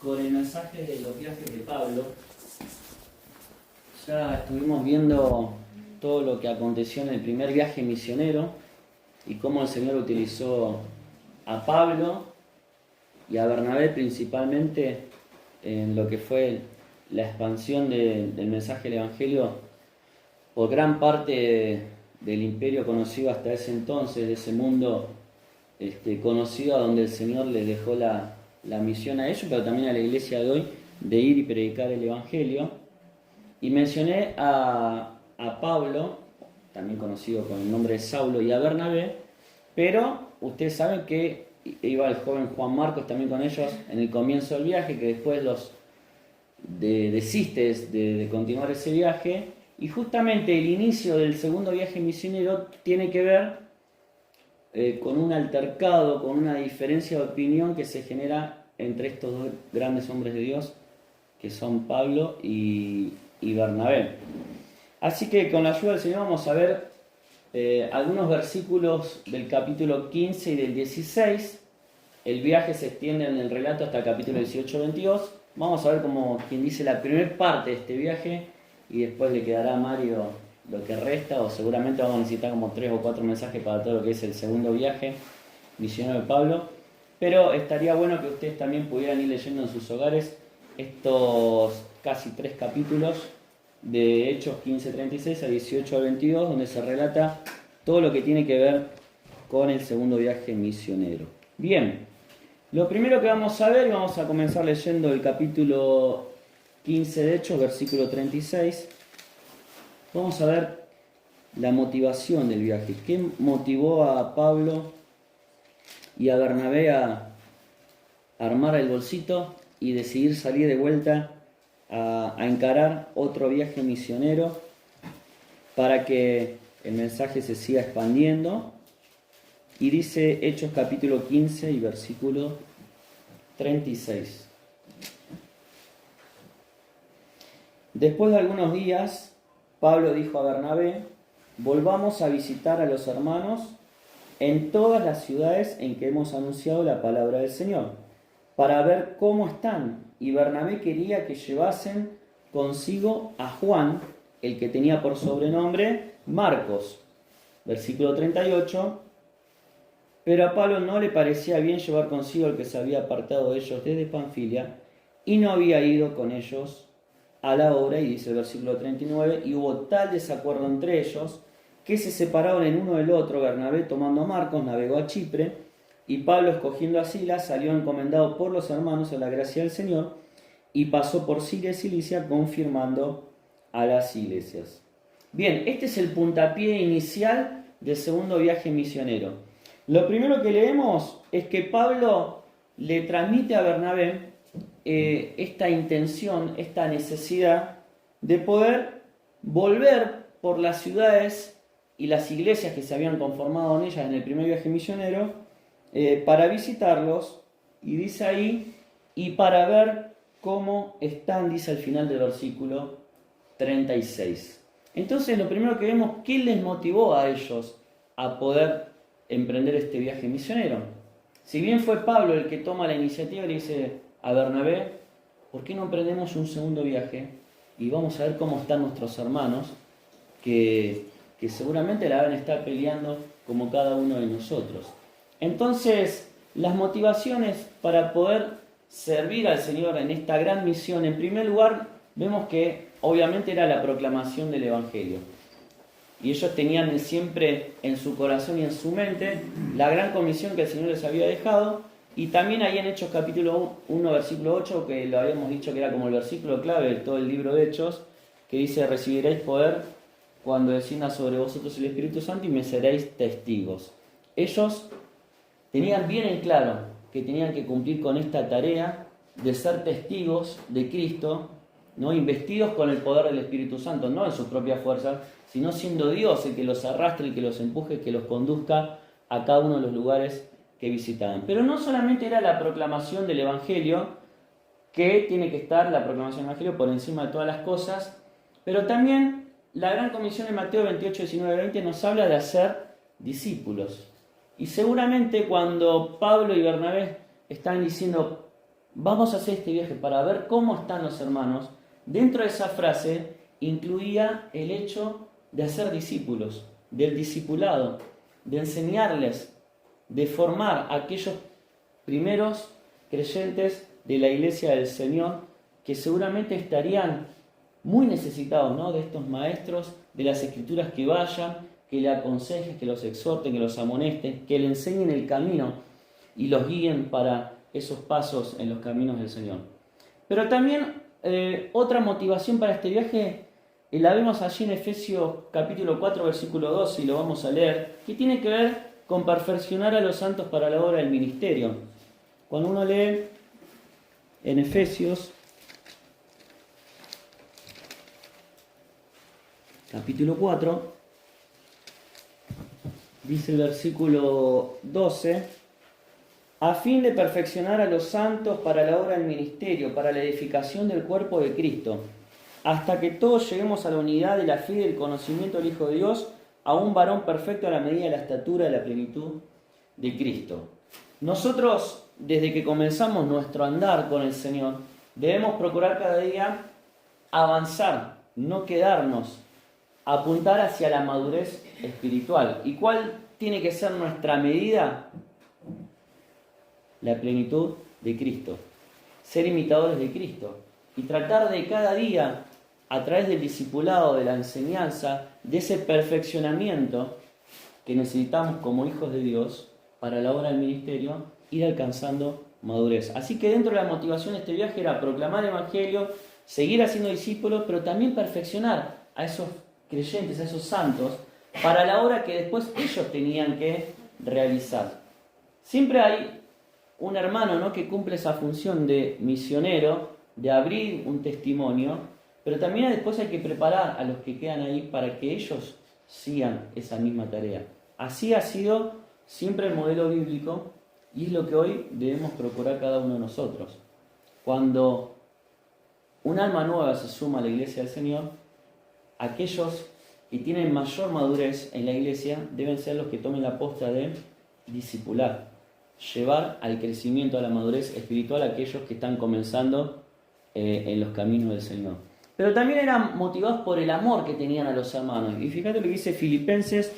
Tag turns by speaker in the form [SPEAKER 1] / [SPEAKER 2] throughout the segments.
[SPEAKER 1] con el mensaje de los viajes de Pablo. Ya estuvimos viendo todo lo que aconteció en el primer viaje misionero y cómo el Señor utilizó a Pablo y a Bernabé principalmente en lo que fue la expansión del mensaje del Evangelio por gran parte del imperio conocido hasta ese entonces, de ese mundo conocido a donde el Señor les dejó la misión a ellos, pero también a la iglesia de hoy, de ir y predicar el Evangelio. Y mencioné a Pablo, también conocido con el nombre de Saulo, y a Bernabé, pero ustedes saben que iba el joven Juan Marcos también con ellos en el comienzo del viaje, que después desiste de continuar ese viaje, y justamente el inicio del segundo viaje misionero tiene que ver con un altercado, con una diferencia de opinión que se genera entre estos dos grandes hombres de Dios, que son Pablo y Bernabé. Así que con la ayuda del Señor vamos a ver algunos versículos del capítulo 15 y del 16. El viaje se extiende en el relato hasta el capítulo 18-22. Vamos a ver como quien dice la primera parte de este viaje y después le quedará a Mario lo que resta, o seguramente vamos a necesitar como 3 o 4 mensajes para todo lo que es el segundo viaje misionero de Pablo. Pero estaría bueno que ustedes también pudieran ir leyendo en sus hogares estos casi 3 capítulos de Hechos 15:36 a 18-22, donde se relata todo lo que tiene que ver con el segundo viaje misionero. Bien, lo primero que vamos a ver, vamos a comenzar leyendo el capítulo 15 de Hechos, versículo 36. Vamos a ver la motivación del viaje. ¿Qué motivó a Pablo y a Bernabé a armar el bolsito y decidir salir de vuelta a encarar otro viaje misionero para que el mensaje se siga expandiendo? Y dice Hechos capítulo 15 y versículo 36. Después de algunos días, Pablo dijo a Bernabé: volvamos a visitar a los hermanos en todas las ciudades en que hemos anunciado la palabra del Señor, para ver cómo están. Y Bernabé quería que llevasen consigo a Juan, el que tenía por sobrenombre Marcos. Versículo 38. Pero a Pablo no le parecía bien llevar consigo al que se había apartado de ellos desde Panfilia, y no había ido con ellos a la obra. Y dice el versículo 39, y hubo tal desacuerdo entre ellos, que se separaron el uno del otro. Bernabé, tomando a Marcos, navegó a Chipre, y Pablo, escogiendo a Silas, salió encomendado por los hermanos a la gracia del Señor, y pasó por Siria y Cilicia, confirmando a las iglesias. Bien, este es el puntapié inicial del segundo viaje misionero. Lo primero que leemos es que Pablo le transmite a Bernabé esta intención, esta necesidad de poder volver por las ciudades y las iglesias que se habían conformado en ellas en el primer viaje misionero, para visitarlos, y dice ahí, y para ver cómo están, dice al final del versículo 36. Entonces lo primero que vemos, ¿qué les motivó a ellos a poder emprender este viaje misionero? Si bien fue Pablo el que toma la iniciativa, le dice a Bernabé: ¿por qué no emprendemos un segundo viaje y vamos a ver cómo están nuestros hermanos que seguramente la van a estar peleando como cada uno de nosotros? Entonces, las motivaciones para poder servir al Señor en esta gran misión, en primer lugar, vemos que obviamente era la proclamación del Evangelio. Y ellos tenían siempre en su corazón y en su mente la gran comisión que el Señor les había dejado. Y también ahí en Hechos capítulo 1, versículo 8, que lo habíamos dicho que era como el versículo clave de todo el libro de Hechos, que dice: recibiréis poder cuando descienda sobre vosotros el Espíritu Santo y me seréis testigos. Ellos tenían bien en claro que tenían que cumplir con esta tarea de ser testigos de Cristo, ¿no? Investidos con el poder del Espíritu Santo, no en sus propias fuerzas, sino siendo Dios el que los arrastre, el que los empuje, el que los conduzca a cada uno de los lugares que visitaban. Pero no solamente era la proclamación del Evangelio, que tiene que estar la proclamación del Evangelio por encima de todas las cosas, pero también la gran comisión en Mateo 28, 19, 20 nos habla de hacer discípulos. Y seguramente cuando Pablo y Bernabé están diciendo: vamos a hacer este viaje para ver cómo están los hermanos, dentro de esa frase incluía el hecho de hacer discípulos, del discipulado, de enseñarles, de formar a aquellos primeros creyentes de la iglesia del Señor que seguramente estarían muy necesitados, ¿no?, de estos maestros, de las escrituras que vayan, que le aconsejen, que los exhorten, que los amonesten, que le enseñen el camino y los guíen para esos pasos en los caminos del Señor. Pero también otra motivación para este viaje la vemos allí en Efesios capítulo 4, versículo 2, y lo vamos a leer, que tiene que ver con perfeccionar a los santos para la obra del ministerio. Cuando uno lee en Efesios capítulo 4, dice el versículo 12, a fin de perfeccionar a los santos para la obra del ministerio, para la edificación del cuerpo de Cristo, hasta que todos lleguemos a la unidad de la fe y del conocimiento del Hijo de Dios, a un varón perfecto a la medida de la estatura de la plenitud de Cristo. Nosotros, desde que comenzamos nuestro andar con el Señor, debemos procurar cada día avanzar, no quedarnos, apuntar hacia la madurez espiritual. ¿Y cuál tiene que ser nuestra medida? La plenitud de Cristo. Ser imitadores de Cristo. Y tratar de cada día, a través del discipulado, de la enseñanza, de ese perfeccionamiento que necesitamos como hijos de Dios para la obra del ministerio, ir alcanzando madurez. Así que dentro de la motivación de este viaje era proclamar el Evangelio, seguir haciendo discípulos, pero también perfeccionar a esos creyentes, a esos santos, para la obra que después ellos tenían que realizar. Siempre hay un hermano, ¿no?, que cumple esa función de misionero, de abrir un testimonio, pero también después hay que preparar a los que quedan ahí para que ellos sigan esa misma tarea. Así ha sido siempre el modelo bíblico y es lo que hoy debemos procurar cada uno de nosotros. Cuando un alma nueva se suma a la iglesia del Señor, aquellos que tienen mayor madurez en la iglesia deben ser los que tomen la posta de discipular, llevar al crecimiento, a la madurez espiritual a aquellos que están comenzando en los caminos del Señor. Pero también eran motivados por el amor que tenían a los hermanos. Y fíjate lo que dice Filipenses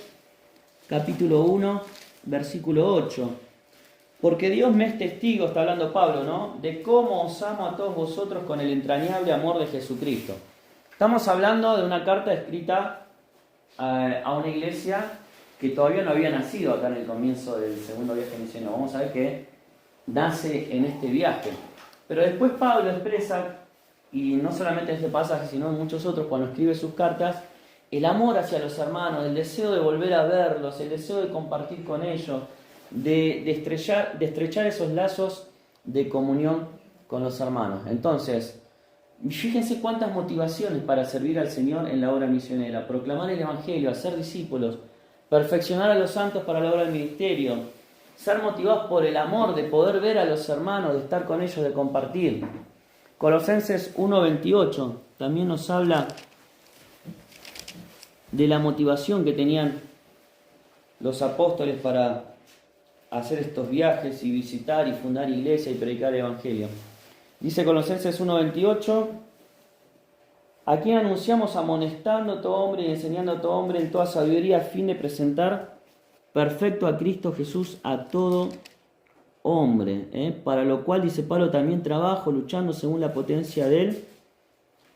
[SPEAKER 1] capítulo 1, versículo 8. Porque Dios me es testigo, está hablando Pablo, ¿no?, de cómo os amo a todos vosotros con el entrañable amor de Jesucristo. Estamos hablando de una carta escrita a una iglesia que todavía no había nacido acá en el comienzo del segundo viaje misionero. Vamos a ver que nace en este viaje. Pero después Pablo expresa, y no solamente en este pasaje, sino en muchos otros, cuando escribe sus cartas, el amor hacia los hermanos, el deseo de volver a verlos, el deseo de compartir con ellos, de estrechar esos lazos de comunión con los hermanos. Entonces, fíjense cuántas motivaciones para servir al Señor en la obra misionera: proclamar el Evangelio, hacer discípulos, perfeccionar a los santos para la obra del ministerio, ser motivados por el amor de poder ver a los hermanos, de estar con ellos, de compartir. Colosenses 1:28 también nos habla de la motivación que tenían los apóstoles para hacer estos viajes y visitar y fundar iglesia y predicar el Evangelio. Dice Colosenses 1:28, a quien anunciamos amonestando a todo hombre y enseñando a todo hombre en toda sabiduría, a fin de presentar perfecto a Cristo Jesús a todo hombre, para lo cual, dice Pablo, también trabajo luchando según la potencia de Él,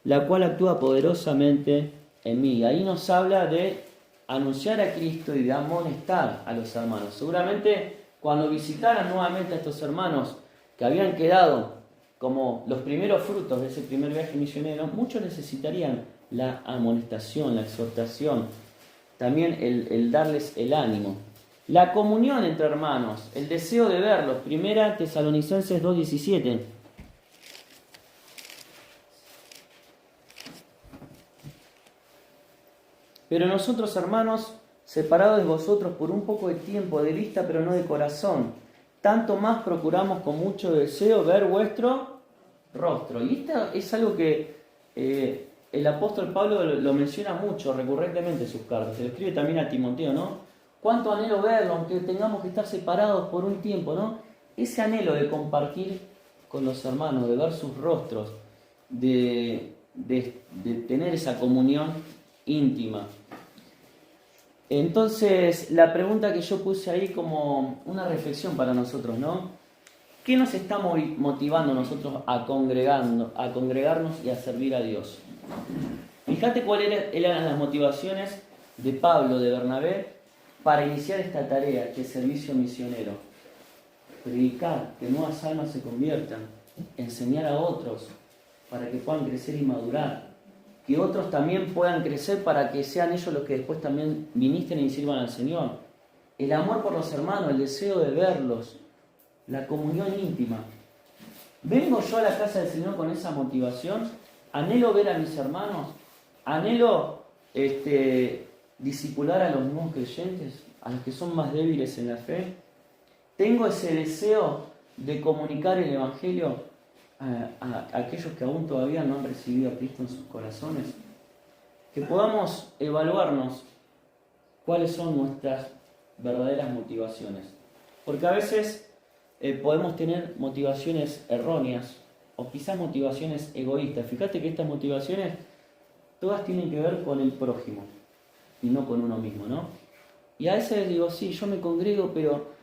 [SPEAKER 1] la cual actúa poderosamente en mí. Y ahí nos habla de anunciar a Cristo y de amonestar a los hermanos. Seguramente cuando visitaran nuevamente a estos hermanos que habían quedado como los primeros frutos de ese primer viaje misionero, muchos necesitarían la amonestación, la exhortación, también el darles el ánimo. La comunión entre hermanos, el deseo de verlos. Primera Tesalonicenses 2:17. Pero nosotros, hermanos, separados de vosotros por un poco de tiempo, de vista pero no de corazón, tanto más procuramos con mucho deseo ver vuestro rostro. Y esto es algo que el apóstol Pablo lo menciona mucho, recurrentemente en sus cartas. Se lo escribe también a Timoteo, ¿no? Cuánto anhelo verlo, aunque tengamos que estar separados por un tiempo, ¿no? Ese anhelo de compartir con los hermanos, de ver sus rostros, de tener esa comunión íntima. Entonces, la pregunta que yo puse ahí como una reflexión para nosotros, ¿no? ¿Qué nos está motivando nosotros a congregarnos y a servir a Dios? Fíjate cuáles eran las motivaciones de Pablo, de Bernabé, para iniciar esta tarea, este servicio misionero. Predicar, que nuevas almas se conviertan, enseñar a otros para que puedan crecer y madurar, que otros también puedan crecer para que sean ellos los que después también ministren y sirvan al Señor. El amor por los hermanos, el deseo de verlos, la comunión íntima. ¿Vengo yo a la casa del Señor con esa motivación? ¿Anhelo ver a mis hermanos? ¿Anhelo discipular a los nuevos creyentes, a los que son más débiles en la fe? ¿Tengo ese deseo de comunicar el Evangelio a aquellos que aún todavía no han recibido a Cristo en sus corazones? Que podamos evaluarnos cuáles son nuestras verdaderas motivaciones. Porque a veces podemos tener motivaciones erróneas o quizás motivaciones egoístas. Fíjate que estas motivaciones todas tienen que ver con el prójimo y no con uno mismo, ¿no? Y a veces digo, sí, yo me congrego, pero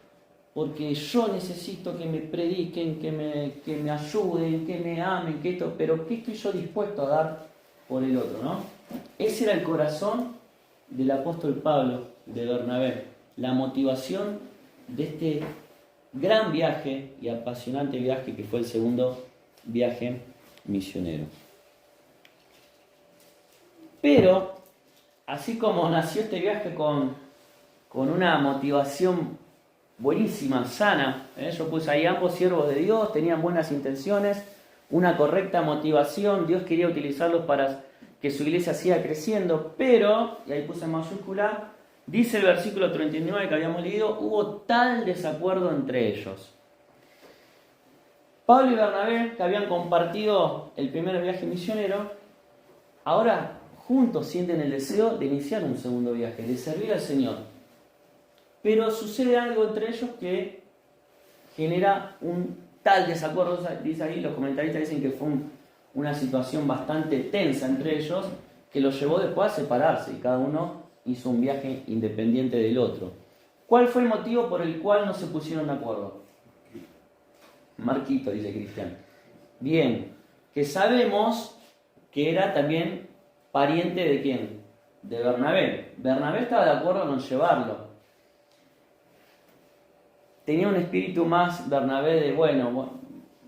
[SPEAKER 1] porque yo necesito que me prediquen, que me ayuden, que me amen, que esto, pero ¿qué estoy yo dispuesto a dar por el otro, no? Ese era el corazón del apóstol Pablo, de Bernabé, la motivación de este gran viaje y apasionante viaje que fue el segundo viaje misionero. Pero, así como nació este viaje con una motivación buenísima, sana, yo puse ahí ambos siervos de Dios, tenían buenas intenciones, una correcta motivación, Dios quería utilizarlos para que su iglesia siga creciendo, pero, y ahí puse en mayúscula, dice el versículo 39 que habíamos leído, hubo tal desacuerdo entre ellos. Pablo y Bernabé, que habían compartido el primer viaje misionero, ahora juntos sienten el deseo de iniciar un segundo viaje, de servir al Señor. Pero sucede algo entre ellos que genera un tal desacuerdo, dice ahí, los comentaristas dicen que fue una situación bastante tensa entre ellos, que los llevó después a separarse y cada uno hizo un viaje independiente del otro. ¿Cuál fue el motivo por el cual no se pusieron de acuerdo? Marquito, dice Cristian. Bien, que sabemos que era también pariente de ¿quién? De Bernabé. Bernabé estaba de acuerdo en llevarlo. Tenía un espíritu más Bernabé de, bueno,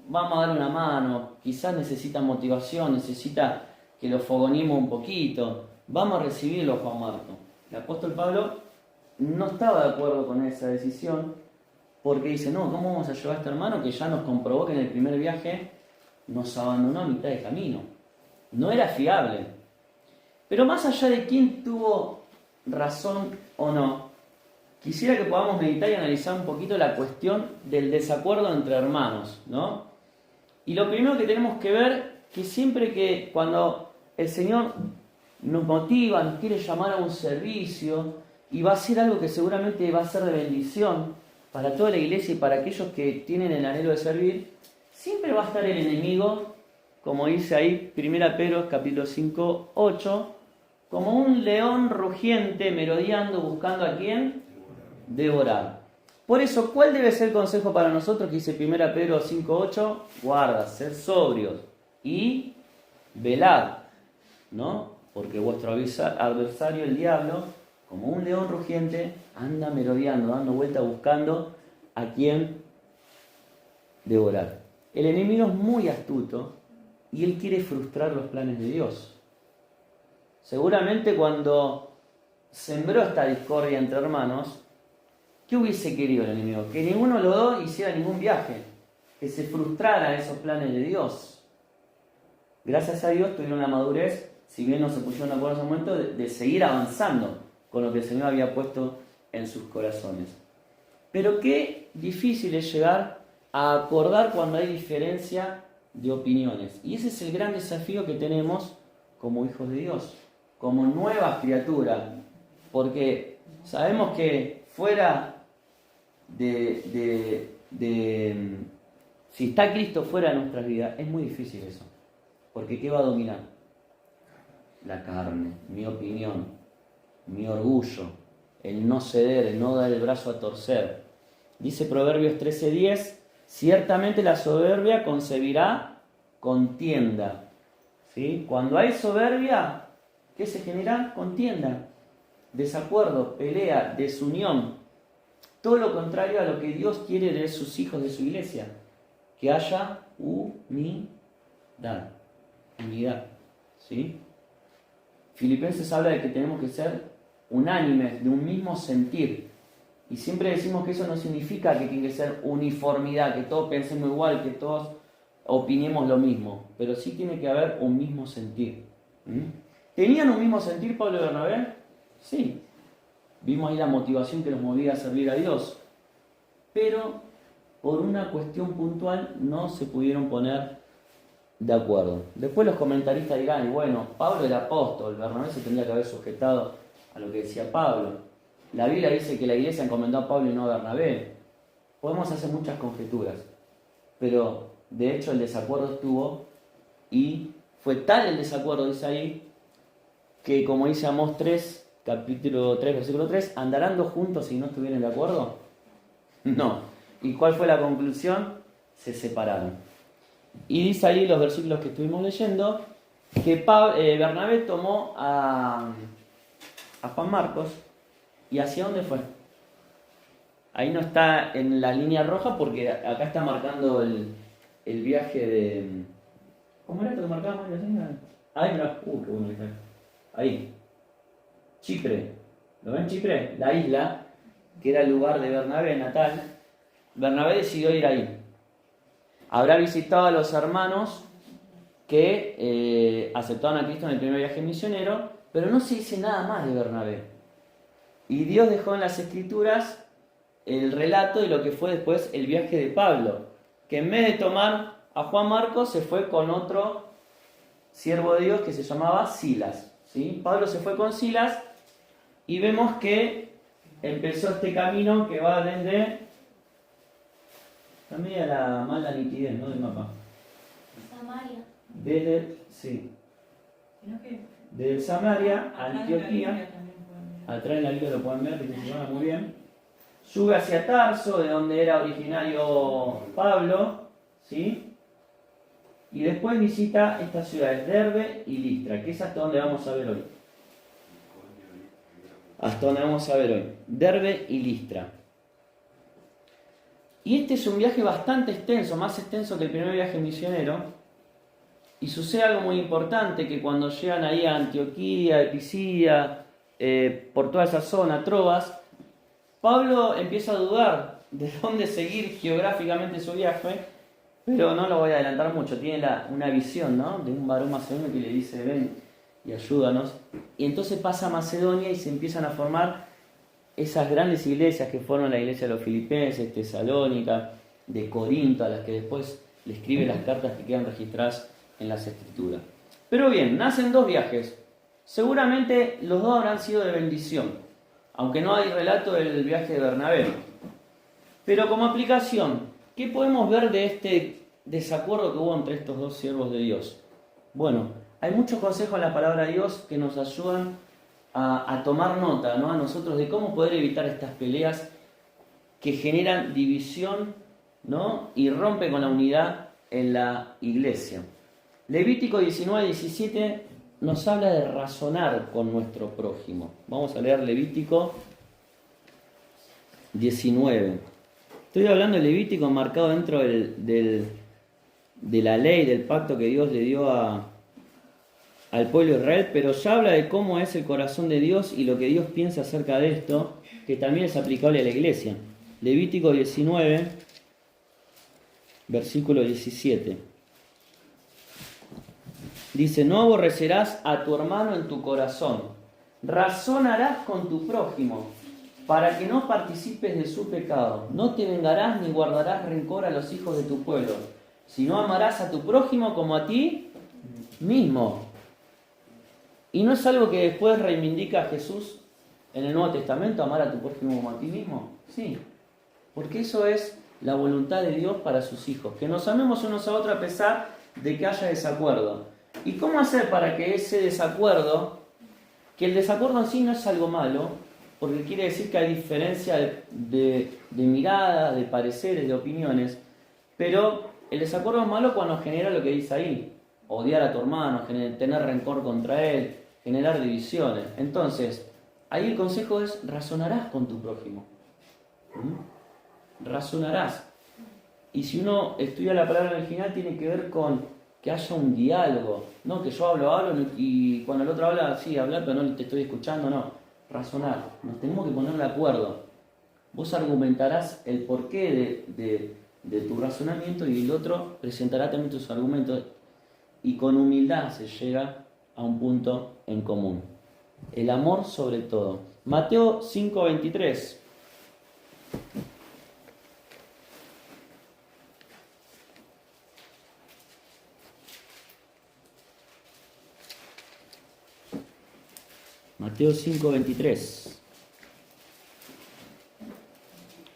[SPEAKER 1] vamos a dar una mano, quizás necesita motivación, necesita que lo fogonemos un poquito, vamos a recibirlo, Juan Marco. El apóstol Pablo no estaba de acuerdo con esa decisión, porque dice, no, ¿cómo vamos a llevar a este hermano que ya nos comprobó que en el primer viaje nos abandonó a mitad de camino? No era fiable. Pero más allá de quién tuvo razón o no, quisiera que podamos meditar y analizar un poquito la cuestión del desacuerdo entre hermanos, ¿no? Y lo primero que tenemos que ver, que siempre que cuando el Señor nos motiva, nos quiere llamar a un servicio, y va a ser algo que seguramente va a ser de bendición para toda la iglesia y para aquellos que tienen el anhelo de servir, siempre va a estar el enemigo, como dice ahí 1 Pedro capítulo 5, 8, como un león rugiente merodeando, buscando a quién devorar. Por eso, ¿cuál debe ser el consejo para nosotros que dice 1 Pedro 5, 8? Guarda, sed sobrios y velad, ¿no? Porque vuestro adversario, el diablo, como un león rugiente, anda merodeando, dando vuelta, buscando a quién devorar. El enemigo es muy astuto y él quiere frustrar los planes de Dios. Seguramente cuando sembró esta discordia entre hermanos, ¿qué hubiese querido el enemigo? Que ninguno de los dos hiciera ningún viaje, que se frustraran esos planes de Dios. Gracias a Dios tuvieron la madurez, si bien no se pusieron de acuerdo en ese momento, de seguir avanzando con lo que el Señor había puesto en sus corazones. Pero qué difícil es llegar a acordar cuando hay diferencia de opiniones. Y ese es el gran desafío que tenemos como hijos de Dios, como nuevas criaturas. Porque sabemos que fuera Si está Cristo fuera de nuestras vidas, es muy difícil eso. Porque ¿qué va a dominar? La carne, mi opinión, mi orgullo, el no ceder, el no dar el brazo a torcer. Dice Proverbios 13:10, ciertamente la soberbia concebirá contienda. ¿Sí? Cuando hay soberbia, ¿qué se genera? Contienda, desacuerdo, pelea, desunión. Todo lo contrario a lo que Dios quiere de sus hijos, de su iglesia. Que haya unidad. ¿Sí? Filipenses habla de que tenemos que ser unánimes, de un mismo sentir. Y siempre decimos que eso no significa que tiene que ser uniformidad, que todos pensemos igual, que todos opinemos lo mismo. Pero sí tiene que haber un mismo sentir. ¿Tenían un mismo sentir Pablo y Bernabé? Sí. Vimos ahí la motivación que los movía a servir a Dios. Pero por una cuestión puntual no se pudieron poner de acuerdo. Después los comentaristas dirán, y bueno, Pablo era apóstol, Bernabé se tendría que haber sujetado a lo que decía Pablo. La Biblia dice que la iglesia encomendó a Pablo y no a Bernabé. Podemos hacer muchas conjeturas, pero de hecho el desacuerdo estuvo y fue tal el desacuerdo, dice ahí, que como dice Amós 3, capítulo 3, versículo 3, ¿andarán dos juntos si no estuvieran de acuerdo? No. ¿Y cuál fue la conclusión? Se separaron. Y dice ahí los versículos que estuvimos leyendo, que Bernabé tomó a Juan Marcos, ¿y hacia dónde fue? Ahí no está en la línea roja porque acá está marcando el viaje de... ¿Cómo era que lo marcábamos en la señal? Ahí, mira, qué bueno que está. Ahí. Chipre. ¿Lo ven Chipre? La isla, que era el lugar de Bernabé natal. Bernabé decidió ir ahí. Habrá visitado a los hermanos que aceptaron a Cristo en el primer viaje misionero, pero no se dice nada más de Bernabé. Y Dios dejó en las Escrituras el relato de lo que fue después el viaje de Pablo, que en vez de tomar a Juan Marcos se fue con otro siervo de Dios que se llamaba Silas. ¿Sí? Pablo se fue con Silas y vemos que empezó este camino que va desde... También a la mala nitidez, ¿no? Del mapa.
[SPEAKER 2] Samaria.
[SPEAKER 1] Desde Samaria a Antioquía. Atrás en la Biblia lo pueden ver, que funciona muy bien. Sube hacia Tarso, de donde era originario Pablo, ¿sí? Y después visita estas ciudades, Derbe y Listra, que es hasta donde vamos a ver hoy. Hasta donde vamos a ver hoy. Derbe y Listra. Y este es un viaje bastante extenso, más extenso que el primer viaje misionero. Y sucede algo muy importante, que cuando llegan ahí a Antioquía, Pisidia, por toda esa zona, Troas, Pablo empieza a dudar de dónde seguir geográficamente su viaje, pero no lo voy a adelantar mucho. Tiene una visión, ¿no?, de un varón macedonio que le dice, ven y ayúdanos. Y entonces pasa a Macedonia y se empiezan a formar esas grandes iglesias que fueron la iglesia de los Filipenses, Tesalónica, de Corinto, a las que después le escribe las cartas que quedan registradas en las Escrituras. Pero bien, nacen dos viajes. Seguramente los dos habrán sido de bendición, aunque no hay relato del viaje de Bernabé. Pero como aplicación, ¿qué podemos ver de este desacuerdo que hubo entre estos dos siervos de Dios? Bueno, hay muchos consejos en la palabra de Dios que nos ayudan a tomar nota, ¿no?, a nosotros de cómo poder evitar estas peleas que generan división, ¿no?, y rompen con la unidad en la iglesia. Levítico 19:17 nos habla de razonar con nuestro prójimo. Vamos a leer Levítico 19. Estoy hablando de Levítico marcado dentro de la ley, del pacto que Dios le dio al pueblo de Israel, pero ya habla de cómo es el corazón de Dios y lo que Dios piensa acerca de esto, que también es aplicable a la iglesia. Levítico 19, versículo 17. Dice, no aborrecerás a tu hermano en tu corazón, razonarás con tu prójimo, para que no participes de su pecado. No te vengarás ni guardarás rencor a los hijos de tu pueblo, sino amarás a tu prójimo como a ti mismo. ¿Y no es algo que después reivindica Jesús en el Nuevo Testamento, amar a tu prójimo como a ti mismo? Sí, porque eso es la voluntad de Dios para sus hijos, que nos amemos unos a otros a pesar de que haya desacuerdo. ¿Y cómo hacer para que ese desacuerdo, que el desacuerdo en sí no es algo malo, porque quiere decir que hay diferencia de mirada, de pareceres, de opiniones, pero el desacuerdo es malo cuando genera lo que dice ahí, odiar a tu hermano, tener rencor contra él, generar divisiones. Entonces, ahí el consejo es, razonarás con tu prójimo. Razonarás. Y si uno estudia la palabra original, tiene que ver con que haya un diálogo, no que yo hablo y cuando el otro habla, sí, hablar, pero no te estoy escuchando, no. Razonar. Nos tenemos que poner de acuerdo. Vos argumentarás el porqué de tu razonamiento y el otro presentará también tus argumentos y con humildad se llega a un punto en común. El amor sobre todo. Mateo 5:23. Mateo 5:23.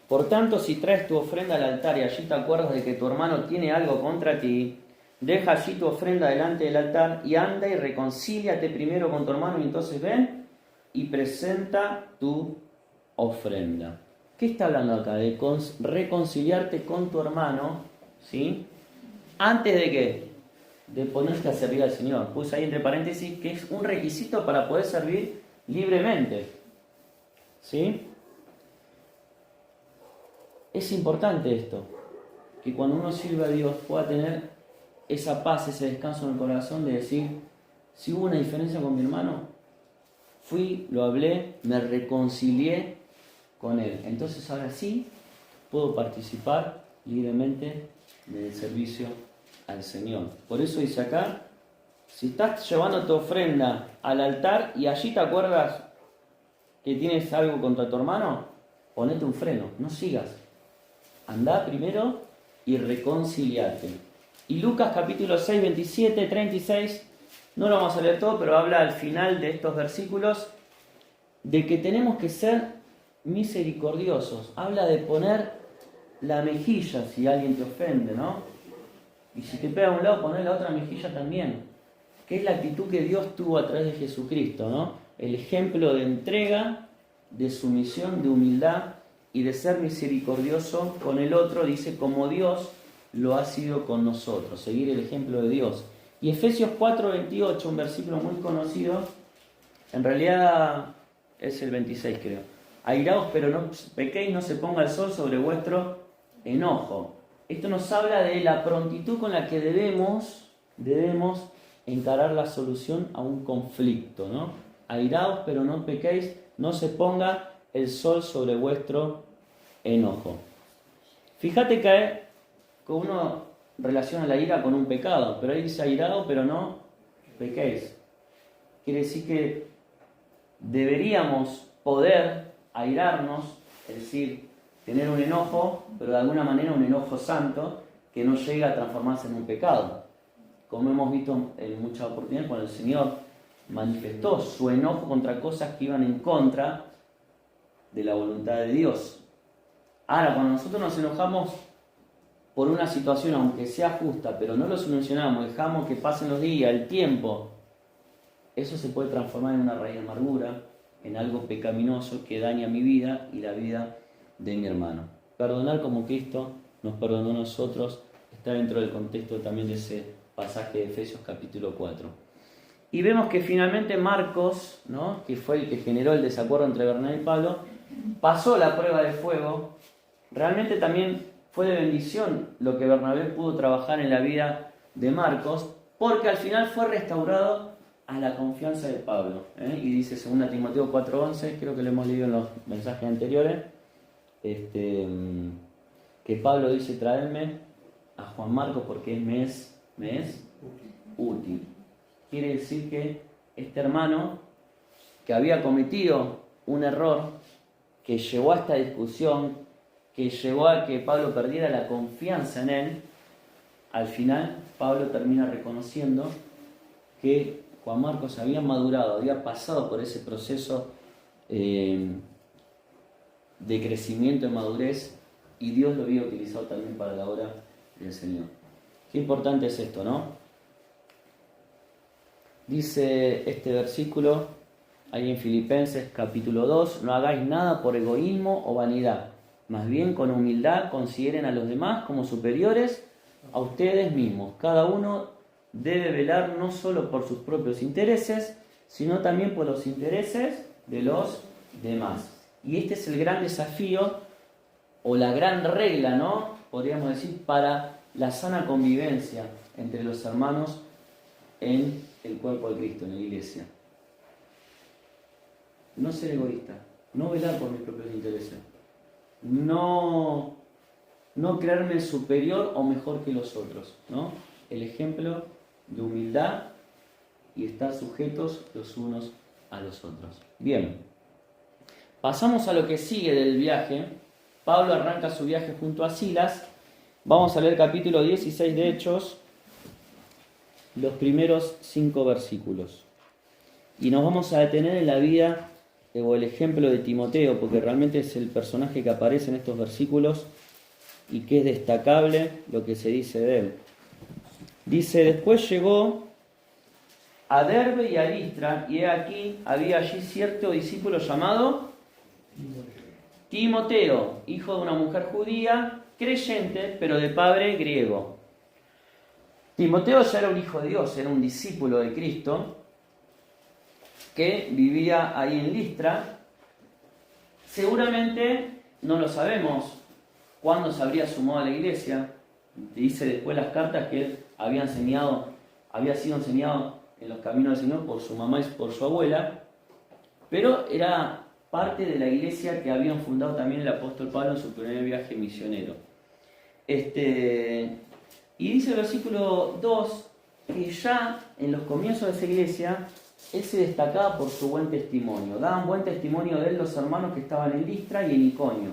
[SPEAKER 1] Por tanto, si traes tu ofrenda al altar y allí te acuerdas de que tu hermano tiene algo contra ti, deja allí tu ofrenda delante del altar y anda y reconcíliate primero con tu hermano y entonces ven y presenta tu ofrenda. ¿Qué está hablando acá? De reconciliarte con tu hermano, ¿sí? ¿Antes de qué? De ponerte a servir al Señor. Puse ahí entre paréntesis que es un requisito para poder servir libremente, ¿sí? Es importante esto, que cuando uno sirve a Dios pueda tener esa paz, ese descanso en el corazón de decir, si hubo una diferencia con mi hermano, fui, lo hablé, me reconcilié con él. Entonces ahora sí puedo participar libremente del servicio al Señor. Por eso dice acá, si estás llevando tu ofrenda al altar y allí te acuerdas que tienes algo contra tu hermano, ponete un freno, no sigas. Andá primero y reconciliate. Y Lucas capítulo 6, 27, 36, no lo vamos a leer todo, pero habla al final de estos versículos de que tenemos que ser misericordiosos. Habla de poner la mejilla si alguien te ofende, ¿no? Y si te pega a un lado, poner la otra mejilla también. Que es la actitud que Dios tuvo a través de Jesucristo, ¿no? El ejemplo de entrega, de sumisión, de humildad y de ser misericordioso con el otro, dice, como Dios lo ha sido con nosotros, seguir el ejemplo de Dios. Y Efesios 4:28, un versículo muy conocido, en realidad es el 26 creo. Airaos, pero no pequéis, no se ponga el sol sobre vuestro enojo. Esto nos habla de la prontitud con la que debemos encarar la solución a un conflicto, ¿no? Airaos, pero no pequéis, no se ponga el sol sobre vuestro enojo. Fíjate que uno relaciona la ira con un pecado, pero ahí dice airado, pero no pequéis. Quiere decir que deberíamos poder airarnos, es decir, tener un enojo, pero de alguna manera un enojo santo que no llega a transformarse en un pecado. Como hemos visto en muchas oportunidades cuando el Señor manifestó su enojo contra cosas que iban en contra de la voluntad de Dios. Ahora, cuando nosotros nos enojamos por una situación, aunque sea justa, pero no lo solucionamos, dejamos que pasen los días, el tiempo, eso se puede transformar en una raíz de amargura, en algo pecaminoso que daña mi vida y la vida de mi hermano. Perdonar como Cristo nos perdonó a nosotros está dentro del contexto también de ese pasaje de Efesios capítulo 4. Y vemos que finalmente Marcos, ¿no?, que fue el que generó el desacuerdo entre Bernabé y Pablo, pasó la prueba de fuego. Realmente también fue de bendición lo que Bernabé pudo trabajar en la vida de Marcos, porque al final fue restaurado a la confianza de Pablo. Y dice 2 Timoteo 4:11, creo que lo hemos leído en los mensajes anteriores, que Pablo dice, traedme a Juan Marcos porque me es útil. Quiere decir que este hermano que había cometido un error, que llevó a esta discusión, que llevó a que Pablo perdiera la confianza en él, al final Pablo termina reconociendo que Juan Marcos había madurado, había pasado por ese proceso de crecimiento y madurez y Dios lo había utilizado también para la obra del Señor. Qué importante es esto, ¿no? Dice este versículo ahí en Filipenses capítulo 2, no hagáis nada por egoísmo o vanidad, más bien con humildad consideren a los demás como superiores a ustedes mismos. Cada uno debe velar no solo por sus propios intereses, sino también por los intereses de los demás. Y este es el gran desafío o la gran regla, ¿no? Podríamos decir, para la sana convivencia entre los hermanos en el cuerpo de Cristo, en la iglesia. No ser egoísta, no velar por mis propios intereses, no creerme superior o mejor que los otros, ¿no? El ejemplo de humildad y estar sujetos los unos a los otros. Bien, pasamos a lo que sigue del viaje. Pablo arranca su viaje junto a Silas. Vamos a leer capítulo 16 de Hechos, los primeros 5 versículos. Y nos vamos a detener en la vida o el ejemplo de Timoteo, porque realmente es el personaje que aparece en estos versículos y que es destacable lo que se dice de él. Dice, después llegó a Derbe y a Listra, y he aquí, había allí cierto discípulo llamado Timoteo, hijo de una mujer judía, creyente, pero de padre griego. Timoteo ya era un hijo de Dios, era un discípulo de Cristo, que vivía ahí en Listra. Seguramente no lo sabemos cuándo se habría sumado a la iglesia. Dice después las cartas que él había sido enseñado en los caminos del Señor por su mamá y por su abuela, pero era parte de la iglesia que habían fundado también el apóstol Pablo en su primer viaje misionero. Y dice el versículo 2 que ya en los comienzos de esa iglesia él se destacaba por su buen testimonio. Daban buen testimonio de él los hermanos que estaban en Listra y en Iconio.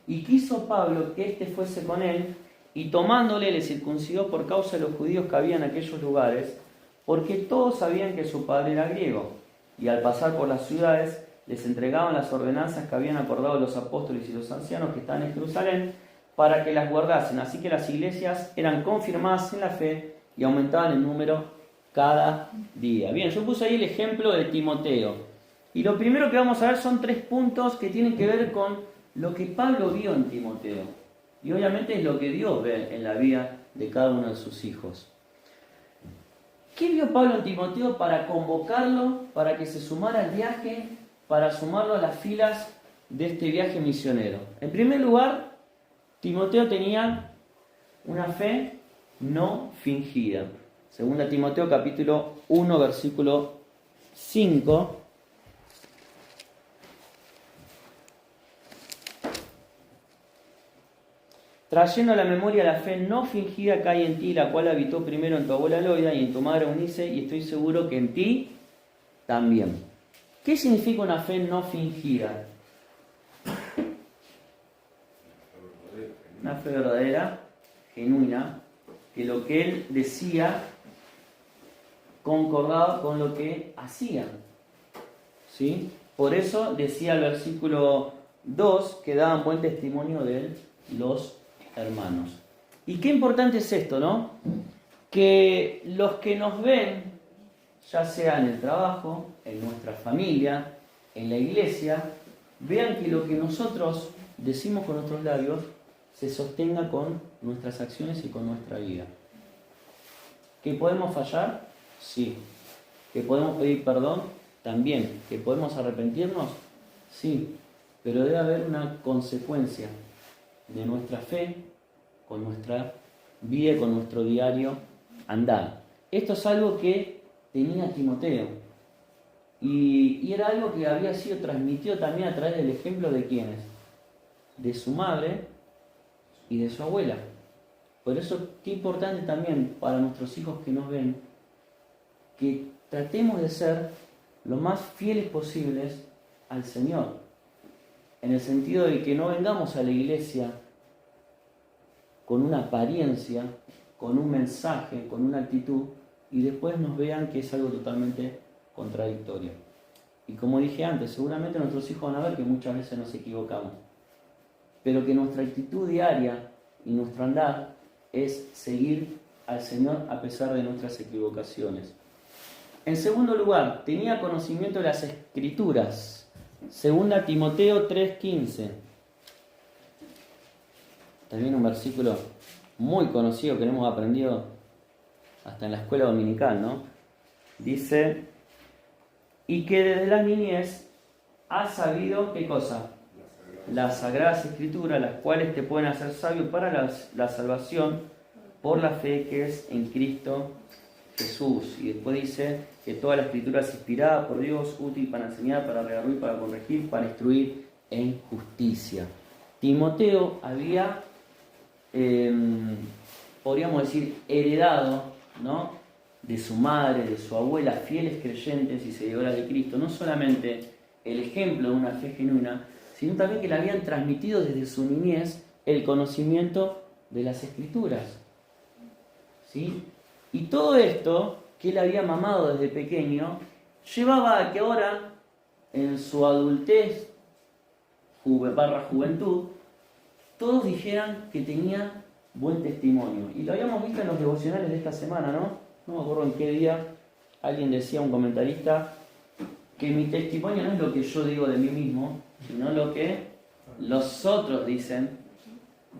[SPEAKER 1] Y quiso Pablo que éste fuese con él, y tomándole le circuncidó por causa de los judíos que había en aquellos lugares, porque todos sabían que su padre era griego. Y al pasar por las ciudades les entregaban las ordenanzas que habían acordado los apóstoles y los ancianos que estaban en Jerusalén, para que las guardasen. Así que las iglesias eran confirmadas en la fe y aumentaban en número cada día. Bien, yo puse ahí el ejemplo de Timoteo. Y lo primero que vamos a ver son 3 puntos que tienen que ver con lo que Pablo vio en Timoteo. Y obviamente es lo que Dios ve en la vida de cada uno de sus hijos. ¿Qué vio Pablo en Timoteo para convocarlo, para que se sumara al viaje, para sumarlo a las filas de este viaje misionero? En primer lugar, Timoteo tenía una fe no fingida. Segunda Timoteo capítulo 1 versículo 5. Trayendo a la memoria la fe no fingida que hay en ti, la cual habitó primero en tu abuela Loida y en tu madre Eunice, y estoy seguro que en ti también. ¿Qué significa una fe no fingida? Una fe verdadera, genuina, que lo que él decía concordaba con lo que hacía. ¿Sí? Por eso decía el versículo 2 que daban buen testimonio de él los hermanos. Y qué importante es esto, ¿no? Que los que nos ven, ya sea en el trabajo, en nuestra familia, en la iglesia, vean que lo que nosotros decimos con nuestros labios se sostenga con nuestras acciones y con nuestra vida. ¿Que podemos fallar? Sí. ¿Que podemos pedir perdón? También. ¿Que podemos arrepentirnos? Sí. Pero debe haber una consecuencia de nuestra fe con nuestra vida y con nuestro diario andar. Esto es algo que tenía Timoteo y era algo que había sido transmitido también a través del ejemplo de ¿quiénes? De su madre y de su abuela. Por eso qué importante también para nuestros hijos que nos ven que tratemos de ser lo más fieles posibles al Señor, en el sentido de que no vengamos a la iglesia con una apariencia, con un mensaje, con una actitud, y después nos vean que es algo totalmente contradictorio. Y como dije antes, seguramente nuestros hijos van a ver que muchas veces nos equivocamos. pero que nuestra actitud diaria y nuestro andar es seguir al Señor a pesar de nuestras equivocaciones. En segundo lugar, tenía conocimiento de las Escrituras. 2 Timoteo 3:15. También un versículo muy conocido que hemos aprendido hasta en la escuela dominical, ¿no? Dice, y que desde la niñez has sabido, ¿qué cosa? Las Sagradas Escrituras, las cuales te pueden hacer sabio para la salvación por la fe que es en Cristo Jesús. Y después dice que toda la Escritura es inspirada por Dios, útil para enseñar, para redarguir, para corregir, para instruir en justicia. Timoteo había, podríamos decir, heredado, ¿no?, de su madre, de su abuela, fieles creyentes y seguidoras de Cristo, no solamente el ejemplo de una fe genuina, sino también que le habían transmitido desde su niñez el conocimiento de las Escrituras. ¿Sí? Y todo esto que él había mamado desde pequeño llevaba a que ahora, en su adultez barra juventud, todos dijeran que tenía buen testimonio. Y lo habíamos visto en los devocionales de esta semana, ¿no? No me acuerdo en qué día alguien decía, un comentarista, que mi testimonio no es lo que yo digo de mí mismo, sino lo que los otros dicen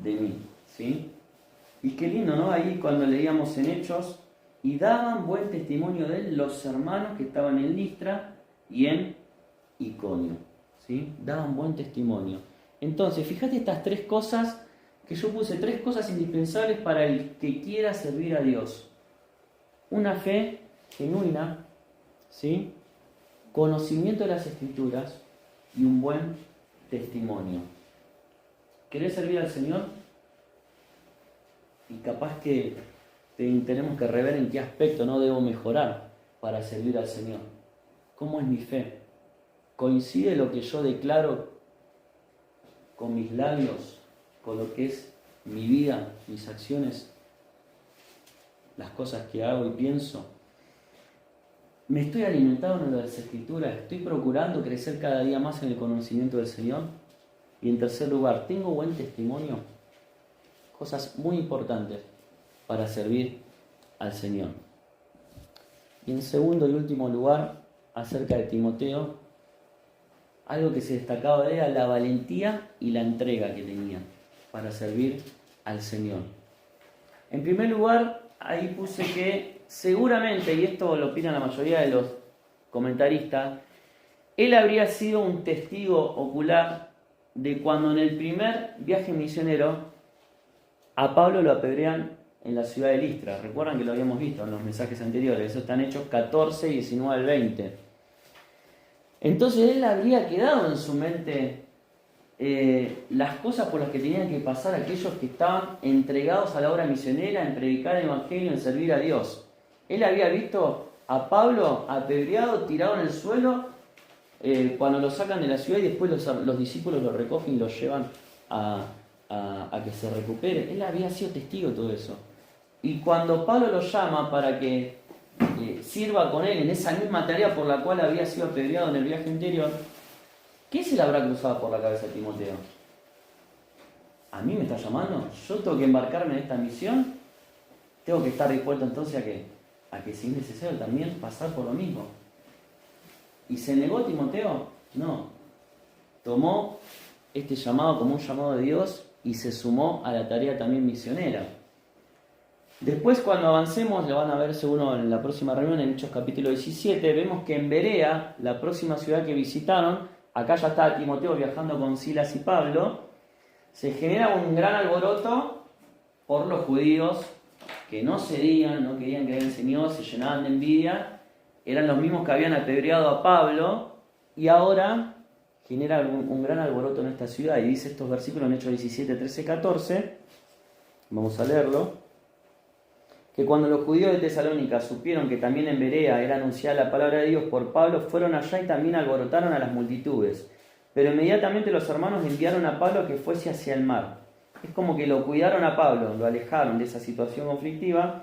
[SPEAKER 1] de mí. ¿Sí? Y qué lindo, ¿no? Ahí cuando leíamos en Hechos, y daban buen testimonio de él los hermanos que estaban en Listra y en Iconio. ¿Sí? Daban buen testimonio. Entonces, fíjate estas tres cosas que yo puse, tres cosas indispensables para el que quiera servir a Dios. Una fe genuina, ¿sí?, conocimiento de las Escrituras y un buen testimonio. ¿Querés servir al Señor? Y capaz que tenemos que rever en qué aspecto no debo mejorar para servir al Señor. ¿Cómo es mi fe? ¿Coincide lo que yo declaro con mis labios, con lo que es mi vida, mis acciones, las cosas que hago y pienso? ¿Me estoy alimentando de las Escrituras? ¿Estoy procurando crecer cada día más en el conocimiento del Señor? Y en tercer lugar, ¿tengo buen testimonio? Cosas muy importantes para servir al Señor. Y en segundo y último lugar, acerca de Timoteo, algo que se destacaba era la valentía y la entrega que tenía para servir al Señor. En primer lugar, ahí puse que seguramente, y esto lo opinan la mayoría de los comentaristas, él habría sido un testigo ocular de cuando en el primer viaje misionero a Pablo lo apedrean en la ciudad de Listra. Recuerdan que lo habíamos visto en los mensajes anteriores, eso está en Hechos 14, 19 al 20. Entonces él habría quedado en su mente las cosas por las que tenían que pasar aquellos que estaban entregados a la obra misionera, en predicar el Evangelio, en servir a Dios. Él había visto a Pablo apedreado, tirado en el suelo, cuando lo sacan de la ciudad y después los discípulos lo recogen y lo llevan a que se recupere. Él había sido testigo de todo eso. Y cuando Pablo lo llama para que sirva con él en esa misma tarea por la cual había sido apedreado en el viaje anterior, ¿qué se le habrá cruzado por la cabeza a Timoteo? ¿A mí me está llamando? ¿Yo tengo que embarcarme en esta misión? ¿Tengo que estar dispuesto entonces a que si es necesario también pasar por lo mismo? ¿Y se negó Timoteo? No. Tomó este llamado como un llamado de Dios y se sumó a la tarea también misionera. Después, cuando avancemos, lo van a ver seguro en la próxima reunión, en Hechos capítulo 17, vemos que en Berea, la próxima ciudad que visitaron, acá ya está Timoteo viajando con Silas y Pablo, se genera un gran alboroto por los judíos que no cedían, no querían creer en el Señor, se llenaban de envidia, eran los mismos que habían apedreado a Pablo, y ahora genera un gran alboroto en esta ciudad. Y dice estos versículos en Hechos 17, 13, 14, vamos a leerlo, que cuando los judíos de Tesalónica supieron que también en Berea era anunciada la palabra de Dios por Pablo, fueron allá y también alborotaron a las multitudes. Pero inmediatamente los hermanos enviaron a Pablo que fuese hacia el mar. Es como que lo cuidaron a Pablo, lo alejaron de esa situación conflictiva.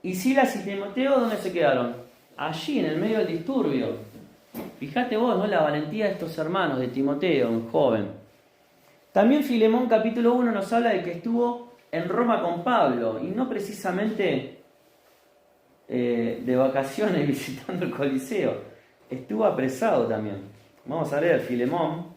[SPEAKER 1] Y Silas y Timoteo, ¿dónde se quedaron? Allí, en el medio del disturbio. Fíjate vos, ¿no?, la valentía de estos hermanos, de Timoteo, un joven. También Filemón capítulo 1 nos habla de que estuvo en Roma con Pablo, y no precisamente de vacaciones visitando el Coliseo, estuvo apresado también. Vamos a leer Filemón.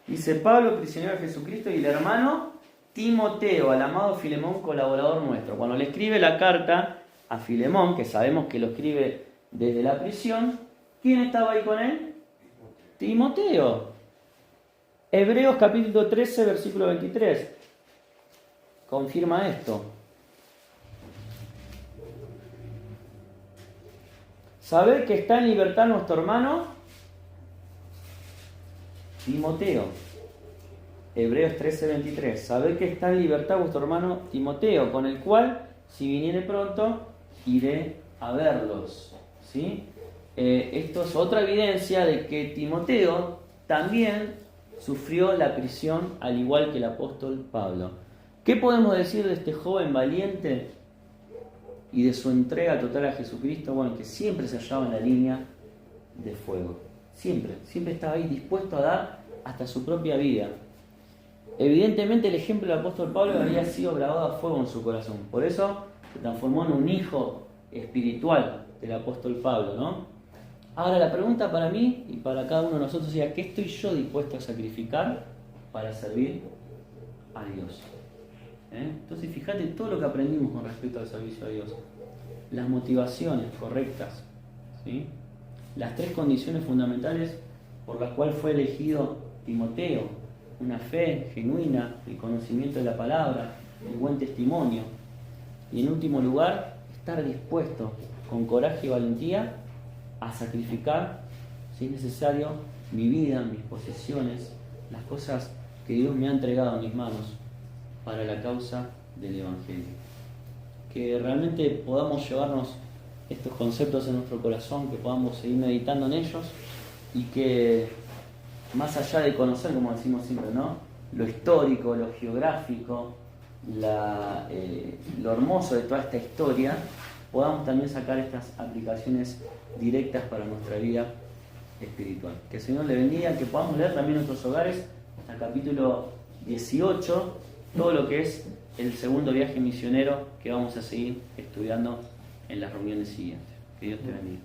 [SPEAKER 1] Dice: Pablo, prisionero de Jesucristo, y el hermano Timoteo, al amado Filemón, colaborador nuestro. Cuando le escribe la carta a Filemón, que sabemos que lo escribe desde la prisión, ¿quién estaba ahí con él? Timoteo. Hebreos capítulo 13, versículo 23. Confirma esto. Sabed que está en libertad nuestro hermano Timoteo. Hebreos 13, 23. Sabed que está en libertad vuestro hermano Timoteo, con el cual, si viniere pronto, iré a verlos. ¿Sí? Esto es otra evidencia de que Timoteo también sufrió la prisión al igual que el apóstol Pablo. ¿Qué podemos decir de este joven valiente y de su entrega total a Jesucristo? Bueno, que siempre se hallaba en la línea de fuego. Siempre estaba ahí dispuesto a dar hasta su propia vida. Evidentemente el ejemplo del apóstol Pablo había sido grabado a fuego en su corazón. Por eso se transformó en un hijo espiritual del apóstol Pablo, ¿no? Ahora la pregunta para mí y para cada uno de nosotros sería: ¿qué estoy yo dispuesto a sacrificar para servir a Dios? Entonces fíjate todo lo que aprendimos con respecto al servicio a Dios. Las motivaciones correctas, ¿sí? Las 3 condiciones fundamentales por las cuales fue elegido Timoteo: una fe genuina, el conocimiento de la palabra, el buen testimonio, y en último lugar, estar dispuesto con coraje y valentía a sacrificar, si es necesario, mi vida, mis posesiones, las cosas que Dios me ha entregado en mis manos para la causa del Evangelio. Que realmente podamos llevarnos estos conceptos en nuestro corazón, que podamos seguir meditando en ellos, y que más allá de conocer, como decimos siempre, ¿no?, lo histórico, lo geográfico, lo hermoso de toda esta historia, podamos también sacar estas aplicaciones directas para nuestra vida espiritual. Que el Señor le bendiga, que podamos leer también en nuestros hogares hasta el capítulo 18, todo lo que es el segundo viaje misionero que vamos a seguir estudiando en las reuniones siguientes. Que Dios te bendiga.